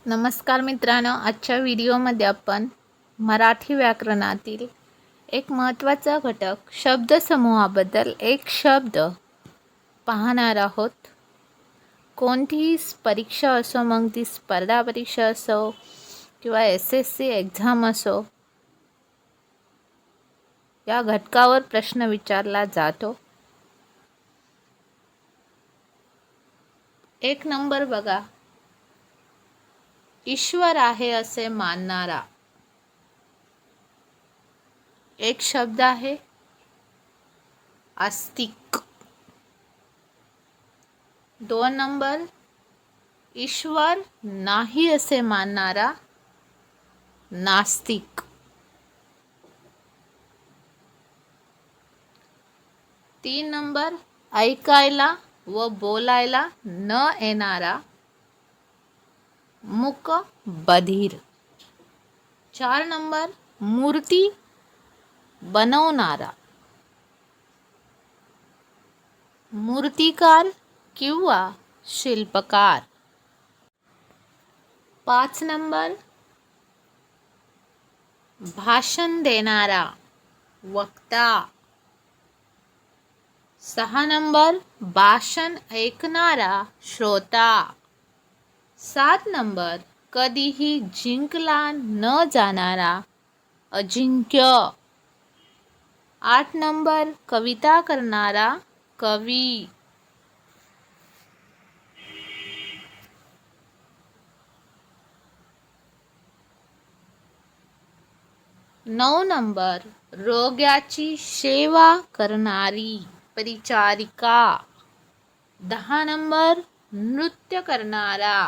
नमस्कार मित्रांनो, आजच्या व्हिडिओमध्ये आपण मराठी व्याकरणातील एक महत्त्वाचा घटक शब्दसमूहाबद्दल एक शब्द पाहणार आहोत. कोणतीही परीक्षा असो, मग ती स्पर्धा परीक्षा असो किंवा SSC एक्झाम असो, या घटकावर प्रश्न विचारला जातो. 1 नंबर बघा, ईश्वर आहे असे मानणारा. एक शब्द आहे आस्तिक. 2 नंबर, ईश्वर नाही असे मानणारा नास्तिक. 3 नंबर, ऐकायला व बोलायला न येणारा मूक बधीर. 4 नंबर, मूर्ती बनवणारा मूर्तिकार किंवा शिल्पकार. 5 नंबर, भाषण देणारा वक्ता. 6 नंबर, भाषण ऐकणारा श्रोता. 7 नंबर, कधीही जिंकला न जाणारा अजिंक्य. 8 नंबर, कविता करणारा कवी. 9 नंबर, रोग्याची सेवा करणारी परिचारिका. 10 नंबर, नृत्य करणारा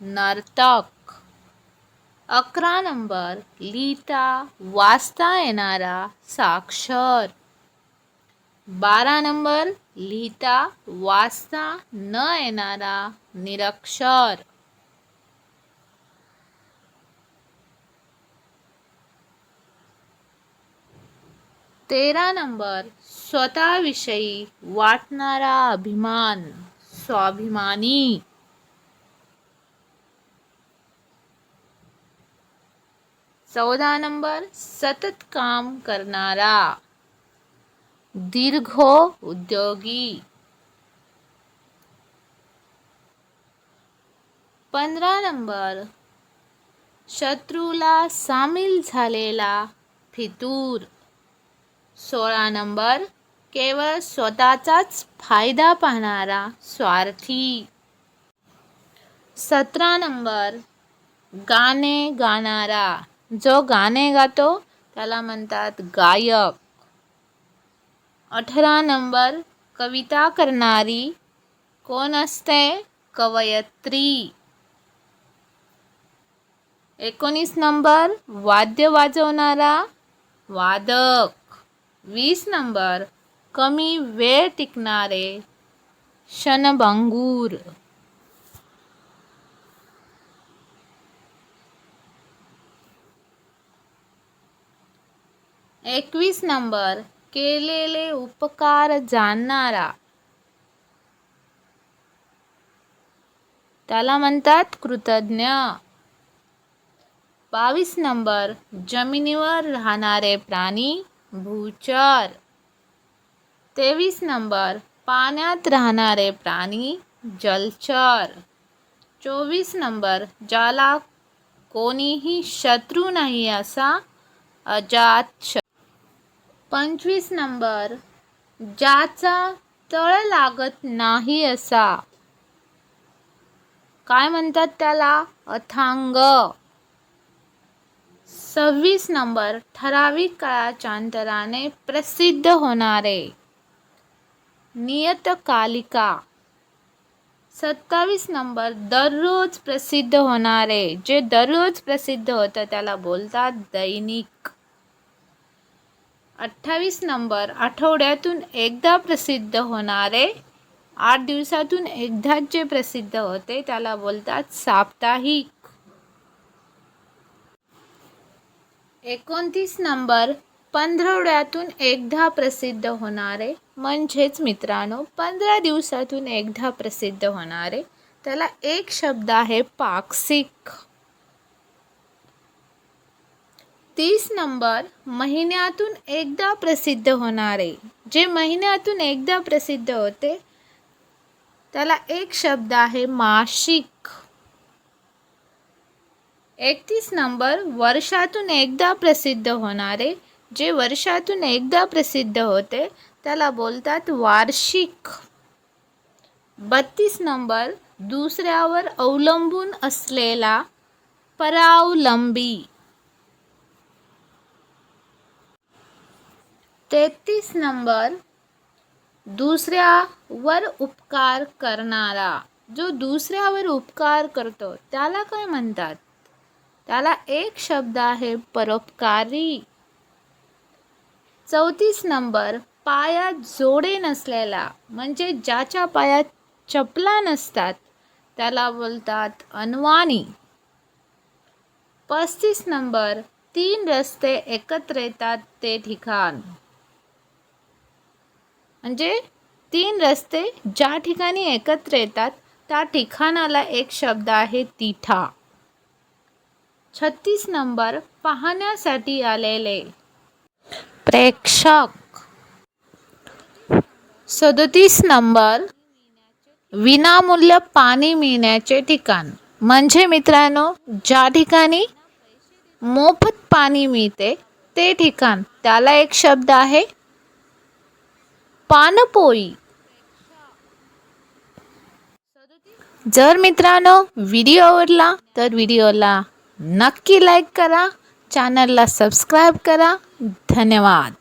नर्तक. 11 नंबर, लिहिता वाचता येणारा साक्षर. 12 नंबर, लिहिता वाचता न येणारा निरक्षर. 13 नंबर, स्वतःविषयी वाटणारा अभिमान स्वाभिमानी. 14 नंबर, सतत काम करणारा दीर्घ उद्योगी. 15 नंबर, शत्रूला सामील झालेला फितूर. 16 नंबर, केवळ स्वतःचाच फायदा पाहणारा स्वार्थी. 17 नंबर, गाणे गाणारा. जो गाणे गातो त्याला म्हणतात गायक. 18 नंबर, कविता करणारी कोण असते? कवयित्री. 19 नंबर, वाद्य वाजवणारा वादक. 20 नंबर, कमी वेळ टिकणारे क्षणभंगूर. 21 नंबर, केलेले उपकार जाणणारा, त्याला म्हणतात कृतज्ञ. 22 नंबर, जमिनीवर राहणारे प्राणी भूचर. 23 नंबर, पाण्यात राहणारे प्राणी जलचर. 24 नंबर, ज्याला कोणीही शत्रू नाही असा अजातशत्रू. 25 नंबर, ज्याचा तळ लागत नाही असा, काय म्हणतात त्याला? अथांग. 26 नंबर, ठराविक काळाच्या अंतराने प्रसिद्ध होणारे नियतकालिका. 27 नंबर, दररोज प्रसिद्ध होणारे, जे दररोज प्रसिद्ध होतं त्याला बोलतात दैनिक. 28 नंबर, आठवड्यातून एकदा प्रसिद्ध होणारे, 8 दिवसातून एकदाच जे प्रसिद्ध होते त्याला बोलतात साप्ताहिक. 29 नंबर, पंधरवड्यातून एकदा प्रसिद्ध होणारे, म्हणजेच मित्रांनो 15 दिवसातून एकदा प्रसिद्ध होणारे, त्याला एक शब्द आहे पाक्षिक. 30 नंबर महिन्यातून एकदा प्रसिद्ध होणारे. जे महिन्यातून एकदा प्रसिद्ध होते त्याला एक शब्द आहे मासिक. 31 नंबर वर्षातून एकदा प्रसिद्ध होणारे. जे वर्षातून एकदा प्रसिद्ध होते त्याला बोलतात वार्षिक. 32 नंबर दुसऱ्यावर अवलंबून असलेला परावलंबी. 33 नंबर दुसऱ्यावर उपकार करणारा. जो दुसऱ्यावर उपकार करतो त्याला काय म्हणतात? त्याला एक शब्द आहे परोपकारी. 34 नंबर पायात जोडे नसलेला, म्हणजे ज्याच्या पायात चपला नसतात त्याला बोलतात अनवाणी. 35 नंबर 3 रस्ते एकत्र येतात ते ठिकाण. म्हणजे 3 रस्ते ज्या ठिकाणी एकत्र येतात त्या ठिकाणाला एक शब्द आहे तिठा. 36 नंबर पाहण्यासाठी आलेले प्रेक्षक. 37 नंबर विनामूल्य पाणी मिळण्याचे ठिकाण. म्हणजे मित्रांनो, ज्या ठिकाणी मोफत पाणी मिळते ते ठिकाण, त्याला एक शब्द आहे पाणपोई. जर मित्रांनो व्हिडिओ आवडला तर व्हिडिओला नक्की लाईक करा, चॅनलला सबस्क्राईब करा. धन्यवाद.